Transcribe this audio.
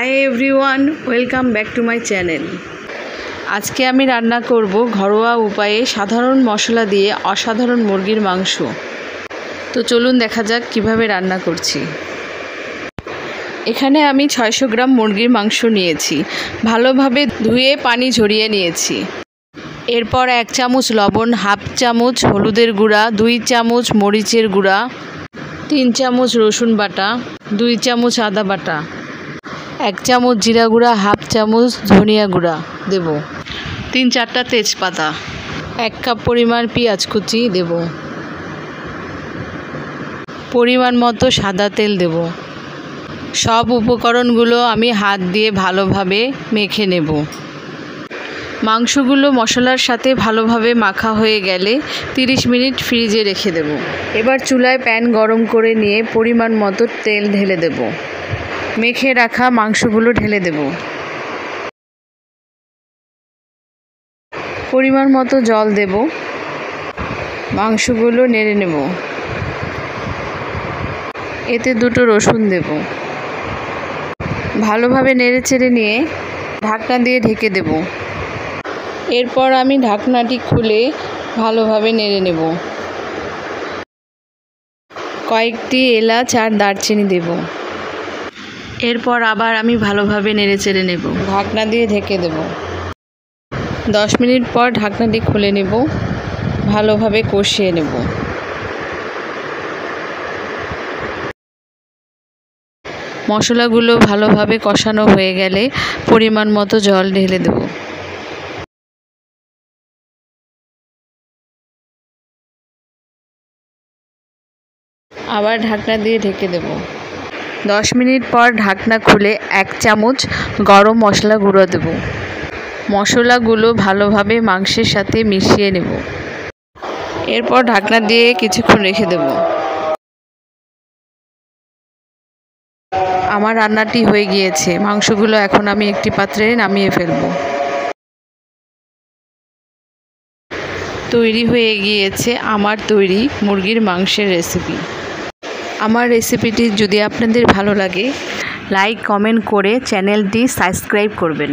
Hi everyone, welcome back to my channel. আজকে আমি রান্না করব ঘরোয়া উপায়ে সাধারণ মশলা দিয়ে অসাধারণ মুরগির মাংস। তো চলুন দেখা যাক কিভাবে রান্না করছি। এখানে আমি 600 গ্রাম মুরগির মাংস নিয়েছি। ভালোভাবে ধুয়ে পানি ঝরিয়ে নিয়েছি। এরপর 1 চামচ লবণ, হাফ চামচ হলুদের গুঁড়া, 2 চামচ মরিচের গুঁড়া, 3 চামচ রসুন বাটা, 2 চামচ আদা বাটা, 1 চামচ জিরা গুঁড়া, হাফ চামচ ধনিয়া গুঁড়া দেব, 3-4টা তেজপাতা, 1 কাপ পরিমাণ পেঁয়াজ কুচি দেব, পরিমাণ মতো সাদা তেল দেব। সব উপকরণগুলো আমি হাত দিয়ে ভালোভাবে মেখে নেব। মাংসগুলো মশলার সাথে ভালোভাবে মাখা হয়ে গেলে 30 মিনিট ফ্রিজে রেখে দেব। এবার চুলায় প্যান গরম করে নিয়ে পরিমাণ মতো তেল ঢেলে দেব। মেখে রাখা মাংসগুলো ঢেলে দেব। পরিমাণ মতো জল দেব। মাংসগুলো নেড়ে নেব। এতে 2টো রসুন দেব। ভালোভাবে নেড়ে চেড়ে নিয়ে ঢাকনা দিয়ে ঢেকে দেব। এরপর আমি ঢাকনাটি খুলে ভালোভাবে নেড়ে নেব। কয়েকটি এলাচ আর দারচিনি দেব। এরপর আবার আমি ভালোভাবে নেড়ে চেড়ে নেব। ঢাকনা দিয়ে ঢেকে দেব। 10 মিনিট পর ঢাকনাটি খুলে নেব। ভালোভাবে কষিয়ে নেব। মশলাগুলো ভালোভাবে কষানো হয়ে গেলে পরিমাণ মতো জল ঢেলে দেব। আবার ঢাকনা দিয়ে ঢেকে দেব। 10 মিনিট পর ঢাকনা খুলে 1 চামচ গরম মশলা গুঁড়ো দেব। মশলাগুলো ভালোভাবে মাংসের সাথে মিশিয়ে নেব। এরপর ঢাকনা দিয়ে কিছুক্ষণ রেখে দেব। আমার রান্নাটি হয়ে গিয়েছে। মাংসগুলো এখন আমি একটি পাত্রে নামিয়ে ফেলব। তৈরি হয়ে গিয়েছে আমার তৈরি মুরগির মাংসের রেসিপি। আমার রেসিপিটি যদি আপনাদের ভালো লাগে, লাইক কমেন্ট করে চ্যানেলটি সাবস্ক্রাইব করবেন।